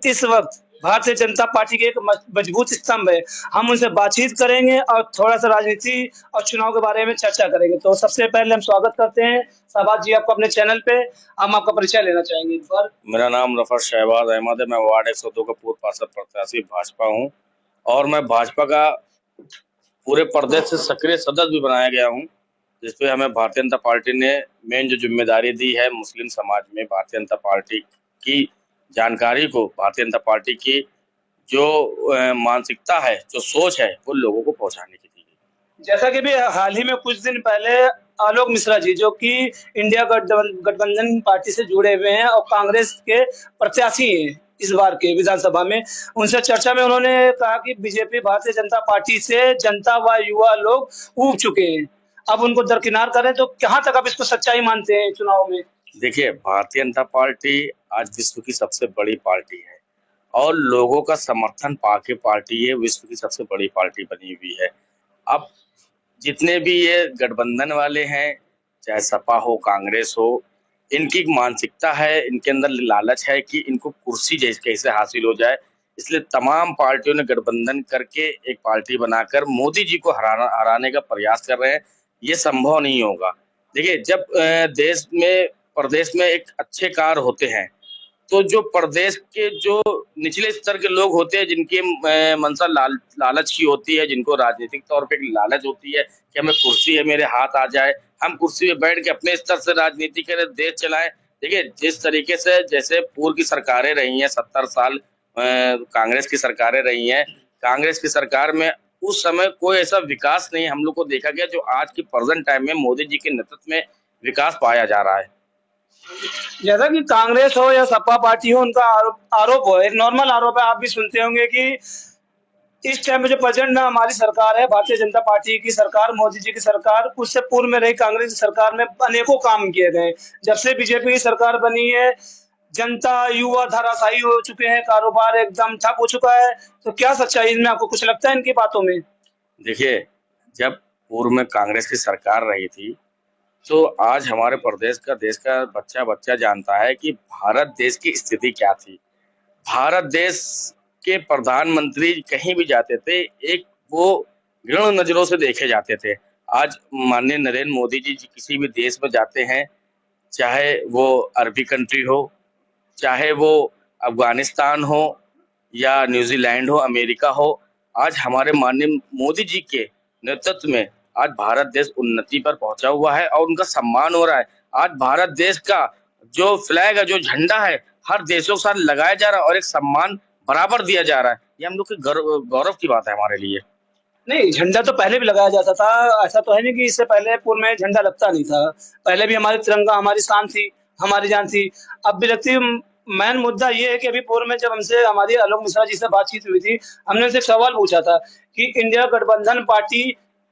इस वक्त भारतीय जनता पार्टी के एक मजबूत स्तंभ है। हम उनसे बातचीत करेंगे और थोड़ा-सा राजनीति और चुनाव के बारे में चर्चा करेंगे। तो सबसे पहले हम स्वागत करते हैं शहबाज जी आपको अपने चैनल पे। हम आपका परिचय लेना चाहेंगे इस बार। मेरा नाम रफत शहबाज अहमद है। मैं वार्ड 102 का पूर्व पार्षद प्रत्याशी भाजपा हूं और मैं भाजपा का पूरे प्रदेश से सक्रिय सदस्य भी बनाया गया हूं, जिसपे हमें भारतीय जनता पार्टी ने मेन जो जिम्मेदारी दी है मुस्लिम समाज में भारतीय जनता पार्टी की जानकारी को, भारतीय जनता पार्टी की जो मानसिकता है, जो सोच है, वो लोगों को पहुंचाने की दी गई। जैसा कि भी हाल ही में कुछ दिन पहले आलोक मिश्रा जी जो कि इंडिया गठबंधन पार्टी से जुड़े हुए हैं और कांग्रेस के प्रत्याशी हैं इस बार के विधानसभा में, उनसे चर्चा में उन्होंने कहा कि बीजेपी भारतीय जनता पार्टी से जनता व युवा लोग ऊब चुके हैं, अब उनको दरकिनार करें। तो कहाँ तक आप इसको सच्चाई मानते हैं चुनाव में? देखिए, भारतीय जनता पार्टी आज विश्व की सबसे बड़ी पार्टी है और लोगों का समर्थन पाके पार्टी ये विश्व की सबसे बड़ी पार्टी बनी हुई है। अब जितने भी ये गठबंधन वाले हैं, चाहे सपा हो, कांग्रेस हो, इनकी एक मानसिकता है, इनके अंदर लालच है कि इनको कुर्सी कैसे हासिल हो जाए। इसलिए तमाम पार्टियों ने गठबंधन करके एक पार्टी बनाकर मोदी जी को हराने का प्रयास कर रहे हैं। ये संभव नहीं होगा। देखिए, जब देश में प्रदेश में एक अच्छे कार्य होते हैं तो जो प्रदेश के जो निचले स्तर के लोग होते हैं, जिनकी मंशा लालच की होती है, जिनको राजनीतिक तौर पे लालच होती है कि हमें कुर्सी है, मेरे हाथ आ जाए, हम कुर्सी पे बैठ के अपने स्तर से राजनीति करें, देश चलाएं। देखिए, जिस तरीके से जैसे पूर्व की सरकारें रही हैं, 70 साल कांग्रेस की सरकारें रही हैं, कांग्रेस की सरकार में उस समय कोई ऐसा विकास नहीं हम लोग को देखा गया जो आज की प्रेजेंट टाइम में मोदी जी के नेतृत्व में विकास पाया जा रहा है। जैसा कि कांग्रेस हो या सपा पार्टी हो, उनका आरोप हो, एक नॉर्मल आरोप है, आप भी सुनते होंगे कि इस टाइम में जो प्रेजेंट में हमारी सरकार है, भारतीय जनता पार्टी की सरकार, मोदी जी की सरकार, उससे पूर्व में रही कांग्रेस की सरकार में अनेकों काम किए गए। जब से बीजेपी की सरकार बनी है, जनता युवा धराशायी हो चुके हैं, कारोबार एकदम ठप हो चुका है। तो क्या सच्चाई इनमें आपको कुछ लगता है इनकी बातों में? देखिए, जब पूर्व में कांग्रेस की सरकार रही थी तो आज हमारे प्रदेश का, देश का बच्चा जानता है कि भारत देश की स्थिति क्या थी। भारत देश के प्रधानमंत्री कहीं भी जाते थे, एक वो घृण नजरों से देखे जाते थे। आज माननीय नरेंद्र मोदी जी किसी भी देश में जाते हैं, चाहे वो अरबी कंट्री हो, चाहे वो अफगानिस्तान हो या न्यूजीलैंड हो, अमेरिका हो, आज हमारे माननीय मोदी जी के नेतृत्व में आज भारत देश उन्नति पर पहुंचा हुआ है और उनका सम्मान हो रहा है। आज भारत देश का जो फ्लैग है, जो झंडा है, हर देशों के साथ लगाया जा रहा है और एक सम्मान बराबर दिया जा रहा है। ये हम लोग के गौरव की बात है हमारे लिए। नहीं, झंडा तो पहले भी लगाया जाता था, ऐसा तो है नहीं कि इससे पहले पूर्व में झंडा लगता नहीं था। पहले भी हमारी तिरंगा हमारी शान थी, हमारी जान थी, अब भी लगती है। मेन मुद्दा ये है कि अभी पूर्व में जब हमसे हमारी आलोक मिश्रा जी से बातचीत हुई थी, हमने उनसे एक सवाल पूछा था कि इंडिया गठबंधन पार्टी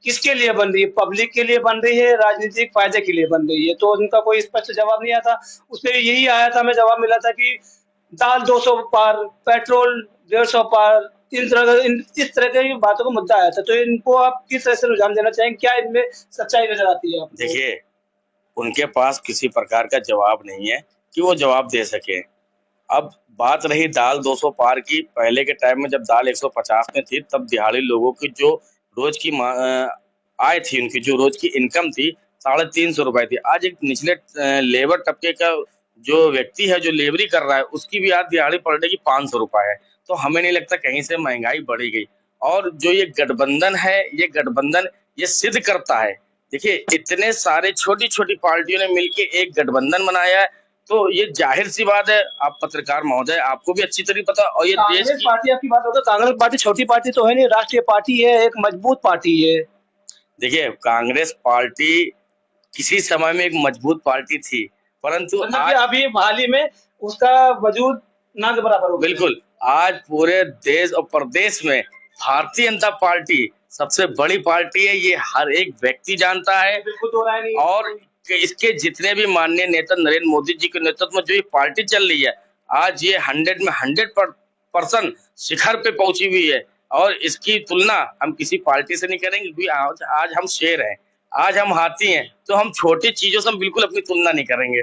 किसके लिए बन रही है? पब्लिक के लिए बन रही है, राजनीतिक फायदे के लिए बन रही है? तो उनका कोई स्पष्ट जवाब नहीं आया था। उसपे यही आया था, हमें जवाब मिला था कि दाल 200 पार, पेट्रोल 150 पार, इस तरह की बातों का मुद्दा आया था। तो इनको आप किस तरह से रुझान देना चाहेंगे? क्या इनमें सच्चाई नजर आती है आपको? देखिए, उनके पास किसी प्रकार का जवाब नहीं है कि वो जवाब दे सके। अब बात रही दाल 200 पार की, पहले के टाइम में जब दाल 150 में थी, तब दिहाड़ी लोगों की जो रोज की आय थी, उनकी जो रोज की इनकम थी, 350 रुपए थी। आज एक निचले लेबर तबके का जो व्यक्ति है, जो लेबरी कर रहा है, उसकी भी आज दिहाड़ी पर डे की 500 रुपए है। तो हमें नहीं लगता कहीं से महंगाई बढ़ी गई। और जो ये गठबंधन है, ये गठबंधन ये सिद्ध करता है। देखिए, इतने सारे छोटी छोटी पार्टियों ने मिलकर एक गठबंधन बनाया है, तो ये जाहिर सी बात है, आप पत्रकार महोदय, आपको भी अच्छी तरह पता। और ये देश कांग्रेस पार्टी आपकी बात होगा, कांग्रेस पार्टी छोटी पार्टी तो है नहीं, राष्ट्रीय पार्टी है, एक मजबूत पार्टी है। देखिए, कांग्रेस पार्टी किसी समय में एक मजबूत पार्टी थी, परंतु आज अभी हाल ही में उसका वजूद ना के बराबर हो गया। बिल्कुल, आज पूरे देश और प्रदेश में भारतीय जनता पार्टी सबसे बड़ी पार्टी है। ये हर एक व्यक्ति जानता है। बिल्कुल तो रहा नहीं। और इसके जितने भी माननीय नेता नरेंद्र मोदी जी के नेतृत्व में जो ये पार्टी चल रही है, आज ये 100 में 100% शिखर पे पहुंची हुई है। और इसकी तुलना हम किसी पार्टी से नहीं करेंगे, क्योंकि आज हम शेर हैं, आज हम हाथी हैं, तो हम छोटी चीजों से हम बिल्कुल अपनी तुलना नहीं करेंगे।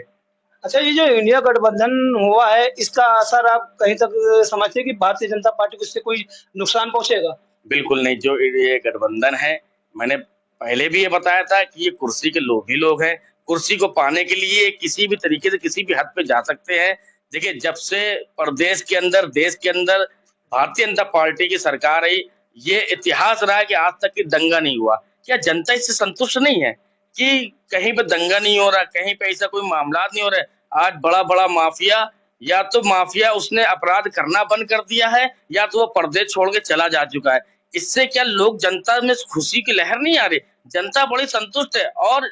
अच्छा, ये जो इंडिया गठबंधन हुआ है, इसका असर आप कहीं तक समझते हैं कि भारतीय जनता पार्टी को इससे कोई नुकसान पहुंचेगा? बिल्कुल नहीं। जो ये गठबंधन है, मैंने पहले भी ये बताया था कि ये कुर्सी के लोभी लोग हैं। कुर्सी को पाने के लिए किसी भी तरीके से किसी भी हद पे जा सकते हैं। देखिए, जब से प्रदेश के अंदर, देश के अंदर भारतीय जनता पार्टी की सरकार आई, ये इतिहास रहा है कि आज तक की दंगा नहीं हुआ। क्या जनता इससे संतुष्ट नहीं है कि कहीं पे दंगा नहीं हो रहा, कहीं पे ऐसा कोई मामला नहीं हो रहा है? आज बड़ा-बड़ा माफिया, या तो माफिया उसने अपराध करना बंद कर दिया है, या तो वो प्रदेश छोड़ के चला जा चुका है। इससे क्या लोग, जनता में खुशी की लहर नहीं आ रही? जनता बड़ी संतुष्ट है। और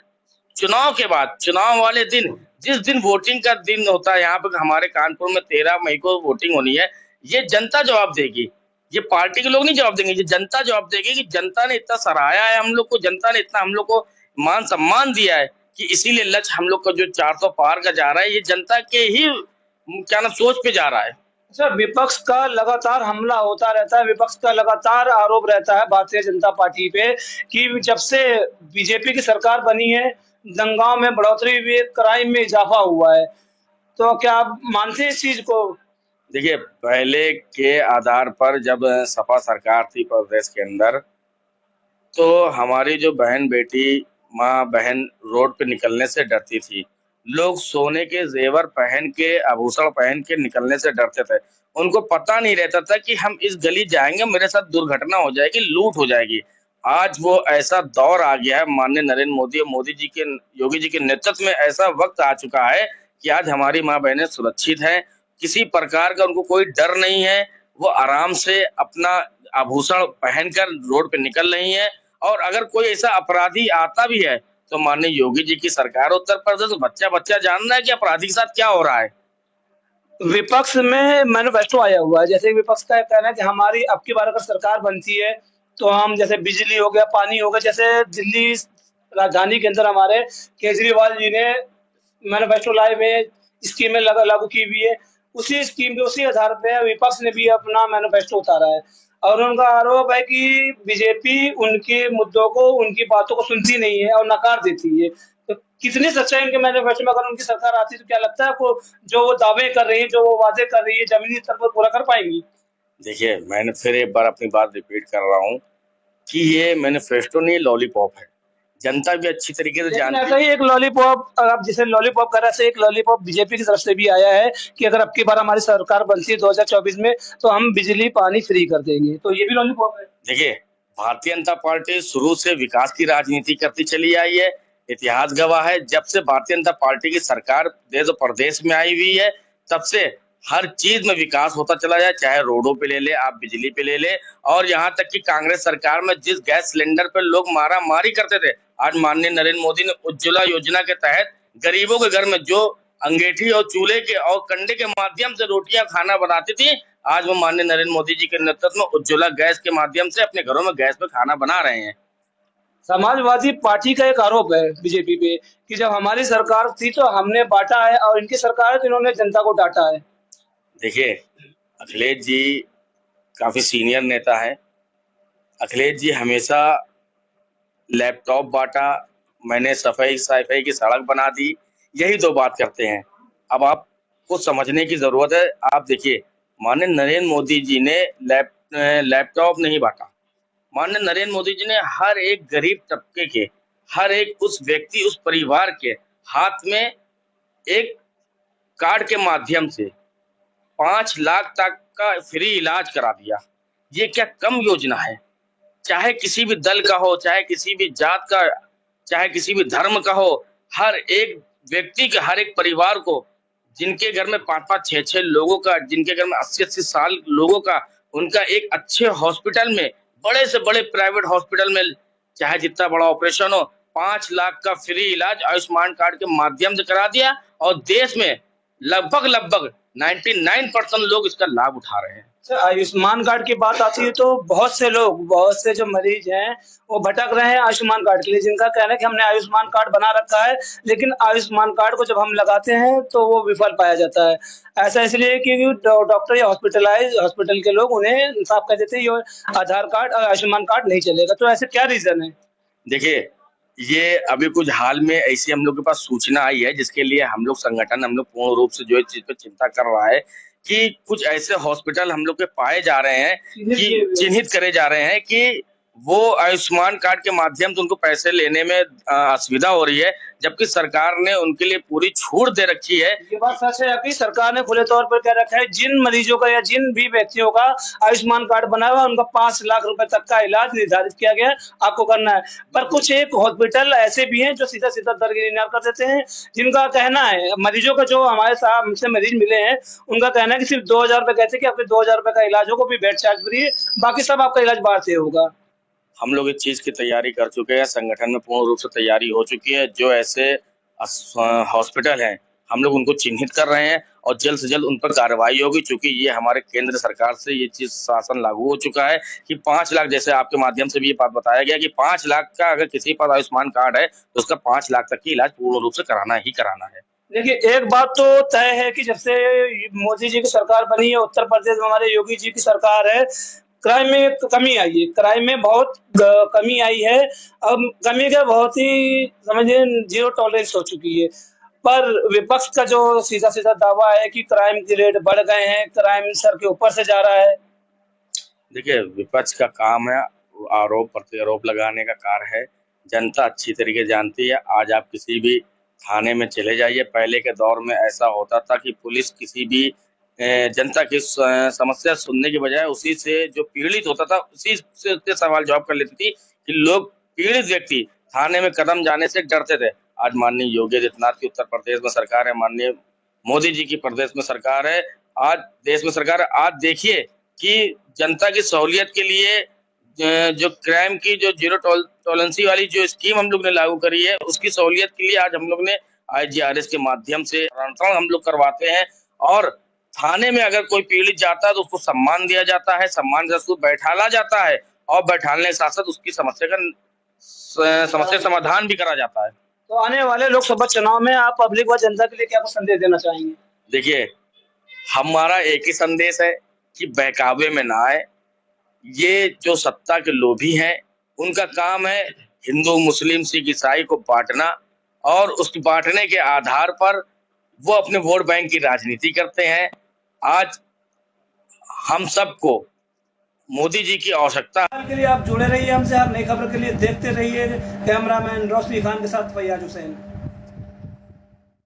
चुनाव के बाद, चुनाव वाले दिन, जिस दिन वोटिंग का दिन होता है, यहाँ पे हमारे कानपुर में 13 मई को वोटिंग होनी है, ये जनता जवाब देगी। ये पार्टी के लोग नहीं जवाब देंगे, ये जनता जवाब देगी कि जनता ने इतना सराहाया है हम लोग को, जनता ने इतना हम लोग को मान सम्मान दिया है कि इसीलिए लक्ष्य हम लोग का जो 400 पार का जा रहा है, ये जनता के ही क्या नाम सोच पे जा रहा है। अच्छा, विपक्ष का लगातार हमला होता रहता है, विपक्ष का लगातार आरोप रहता है भारतीय जनता पार्टी पे कि जब से बीजेपी की सरकार बनी है, दंगाओं में बढ़ोतरी हुई है, क्राइम में इजाफा हुआ है। तो क्या आप मानते हैं इस चीज को? देखिए, पहले के आधार पर जब सपा सरकार थी प्रदेश के अंदर, तो हमारी जो बहन बेटी, माँ बहन रोड पे निकलने से डरती थी। लोग सोने के जेवर पहन के, आभूषण पहन के निकलने से डरते थे। उनको पता नहीं रहता था कि हम इस गली जाएंगे, मेरे साथ दुर्घटना हो जाएगी, लूट हो जाएगी। आज वो ऐसा दौर आ गया है, माननीय नरेंद्र मोदी और मोदी जी के, योगी जी के नेतृत्व में ऐसा वक्त आ चुका है कि आज हमारी माँ बहनें सुरक्षित हैं। किसी प्रकार का उनको कोई डर नहीं है। वो आराम से अपना आभूषण पहनकर रोड पे निकल रही हैं। और अगर कोई ऐसा अपराधी आता भी है, तो माननीय योगी जी की सरकार उत्तर प्रदेश, बच्चा बच्चा जान रहा है कि अपराधी के साथ क्या हो रहा है। विपक्ष में मैनिफेस्टो आया हुआ है, जैसे विपक्ष का कहना है कि हमारी अब की बार अगर सरकार बनती है तो हम जैसे बिजली हो गया, पानी हो गया, जैसे दिल्ली राजधानी के अंदर हमारे केजरीवाल जी ने मैनिफेस्टो लाए हुए हैं, स्कीमें लागू की हुई है। उसी स्कीम पे, उसी आधार पे विपक्ष ने भी अपना मैनिफेस्टो उतारा है और उनका आरोप है कि बीजेपी उनके मुद्दों को, उनकी बातों को सुनती नहीं है और नकार देती है। तो कितनी सच्चाई उनके मैनिफेस्टो में, अगर उनकी सरकार आती तो क्या लगता है आपको जो वो दावे कर रही है, जो वो वादे कर रही है, जमीनी स्तर पर पूरा कर पाएंगी? देखिए, मैंने फिर एक बार अपनी बात रिपीट कर रहा हूँ कि ये मैनिफेस्टो नहीं, लॉलीपॉप है। जनता भी अच्छी तरीके से लेकिन जानती ऐसा ही एक लॉलीपॉप, आप जिसे लॉलीपॉप कर रहे थे, एक लॉलीपॉप बीजेपी की तरफ से भी आया है कि अगर अब की बार हमारी सरकार बनती है 2024 में तो हम बिजली पानी फ्री कर देंगे। तो ये भी लॉलीपॉप है। देखिए, भारतीय जनता पार्टी शुरू से विकास की राजनीति करती चली आई है। इतिहास गवाह है, जब से भारतीय जनता पार्टी की सरकार देश और प्रदेश में आई हुई है, तब से हर चीज में विकास होता चला जाए। चाहे रोडों पे ले ले, आप बिजली पे ले ले, और यहाँ तक कि कांग्रेस सरकार में जिस गैस सिलेंडर पे लोग मारा मारी करते थे, आज माननीय नरेंद्र मोदी ने उज्ज्वला योजना के तहत गरीबों के घर में जो अंगीठी और चूल्हे के और कंडे के माध्यम से रोटियां खाना बनाती थी, आज वो माननीय नरेंद्र मोदी जी के नेतृत्व में उज्ज्वला गैस के माध्यम से अपने घरों में गैस पे खाना बना रहे हैं। समाजवादी पार्टी का एक आरोप है बीजेपी पे कि जब हमारी सरकार थी तो हमने बांटा है और इनकी सरकार है तो इन्होंने जनता को डांटा है। देखिए, अखिलेश जी काफी सीनियर नेता है। अखिलेश जी हमेशा लैपटॉप बांटा, मैंने सफाई की सड़क बना दी, यही दो बात करते हैं। अब आपको समझने की जरूरत है। आप देखिए, माननीय नरेंद्र मोदी जी ने लैपटॉप नहीं बांटा। माननीय नरेंद्र मोदी जी ने हर एक गरीब तबके के, हर एक उस व्यक्ति, उस परिवार के हाथ में एक कार्ड के माध्यम से 5 लाख तक का फ्री इलाज करा दिया। ये क्या कम योजना है? चाहे किसी भी दल का हो, चाहे किसी भी जात का, चाहे किसी भी धर्म का हो, हर एक व्यक्ति के, हर एक परिवार को, जिनके घर में 5-5, 6-6 लोगों का, जिनके घर में 80-80 साल लोगों का, उनका एक अच्छे हॉस्पिटल में, बड़े से बड़े प्राइवेट हॉस्पिटल में, चाहे जितना बड़ा ऑपरेशन हो, 5 लाख का फ्री इलाज आयुष्मान कार्ड के माध्यम से करा दिया। और देश में लगभग 99% लोग इसका लाभ उठा रहे हैं। आयुष्मान कार्ड की बात आती है तो बहुत से लोग, बहुत से जो मरीज हैं वो भटक रहे हैं आयुष्मान कार्ड के लिए, जिनका कहना है कि हमने आयुष्मान कार्ड बना रखा है लेकिन आयुष्मान कार्ड को जब हम लगाते हैं तो वो विफल पाया जाता है। ऐसा इसलिए क्योंकि डॉक्टर या हॉस्पिटल के लोग उन्हें साफ कह देते हैं ये आधार कार्ड और आयुष्मान कार्ड नहीं चलेगा। तो ऐसे क्या रीजन है? देखिए, ये अभी कुछ हाल में ऐसी हम लोग के पास सूचना आई है, जिसके लिए हम लोग संगठन हम लोग पूर्ण रूप से जो इस चीज पे चिंता कर रहा है कि कुछ ऐसे हॉस्पिटल हम लोग के पाए जा रहे हैं कि चिन्हित करे जा रहे हैं कि वो आयुष्मान कार्ड के माध्यम से उनको पैसे लेने में असुविधा हो रही है, जबकि सरकार ने उनके लिए पूरी छूट दे रखी है। ये बात सच है कि सरकार ने खुले तौर पर कह रखा है जिन मरीजों का या जिन भी व्यक्तियों का आयुष्मान कार्ड बना हुआ है उनका 5 लाख रुपए तक का इलाज निर्धारित किया गया है, आपको करना है। पर कुछ एक हॉस्पिटल ऐसे भी हैं जो सीधा सीधा दरकिनार कर देते हैं, जिनका कहना है मरीजों का जो हमारे साथ हमसे मरीज मिले हैं उनका कहना है कि सिर्फ 2000 रुपए कहते हैं कि आपके 2000 रुपए का इलाज होगा, भी बेड चार्ज फ्री है, बाकी सब आपका इलाज बाहर से होगा। हम लोग इस चीज की तैयारी कर चुके हैं, संगठन में पूर्ण रूप से तैयारी हो चुकी है। जो ऐसे हॉस्पिटल हैं हम लोग उनको चिन्हित कर रहे हैं और जल्द से जल्द उन पर कार्रवाई होगी, क्योंकि ये हमारे केंद्र सरकार से ये चीज शासन लागू हो चुका है कि 5 लाख, जैसे आपके माध्यम से भी ये बात बताया गया कि 5 लाख का अगर किसी के पास आयुष्मान कार्ड है तो उसका 5 लाख तक की इलाज पूर्ण रूप से कराना ही कराना है। देखिए एक बात तो तय है कि जब से मोदी जी की सरकार बनी है, उत्तर प्रदेश में हमारे योगी जी की सरकार है, क्राइम में कमी आई है, क्राइम में बहुत कमी आई है। अब कमी का बहुत ही समझिए 0 टॉलरेंस हो चुकी है। पर विपक्ष का जो सीधा सीधा दावा है कि क्राइम के रेट बढ़ गए हैं, क्राइम सर के ऊपर से जा रहा है। देखिए विपक्ष का काम है आरोप प्रत्यारोप लगाने का कार्य है। जनता अच्छी तरीके जानती है। आज आप किसी भी थाने में चले जाइए, पहले के दौर में ऐसा होता था कि पुलिस किसी भी जनता की समस्या सुनने के बजाय उसी से जो पीड़ित होता था उसी से उसके सवाल जवाब कर लेती थी कि लोग पीड़ित व्यक्ति थाने में कदम जाने से डरते थे। आज माननीय योगी आदित्यनाथ की उत्तर प्रदेश में सरकार है, माननीय मोदी जी की प्रदेश में सरकार है, आज देश में सरकार है। आज देखिए कि जनता की सहूलियत के लिए जो क्राइम की जो 0 टॉलरेंसी वाली जो स्कीम हम लोग ने लागू करी है, उसकी सहूलियत के लिए आज हम लोग ने IGRS के माध्यम से हम लोग करवाते हैं और थाने में अगर कोई पीड़ित जाता है तो उसको सम्मान दिया जाता है, सम्मान से उसको बैठाला जाता है और बैठाने के साथ साथ उसकी समस्या समाधान भी करा जाता है। तो आने वाले लोकसभा चुनाव में आप पब्लिक व जनता के लिए क्या संदेश देना चाहेंगे? देखिए हमारा एक ही संदेश है कि बहकावे में ना आए। ये जो सत्ता के लोभी हैं उनका काम है हिंदू मुस्लिम सिख ईसाई को बांटना और उस बांटने के आधार पर वो अपने वोट बैंक की राजनीति करते हैं। आज हम सबको मोदी जी की आवश्यकता के लिए आप जुड़े रहिए हमसे, हर नई खबर के लिए देखते रहिए। कैमरामैन रोशनी खान के साथ फैयाज हुसैन।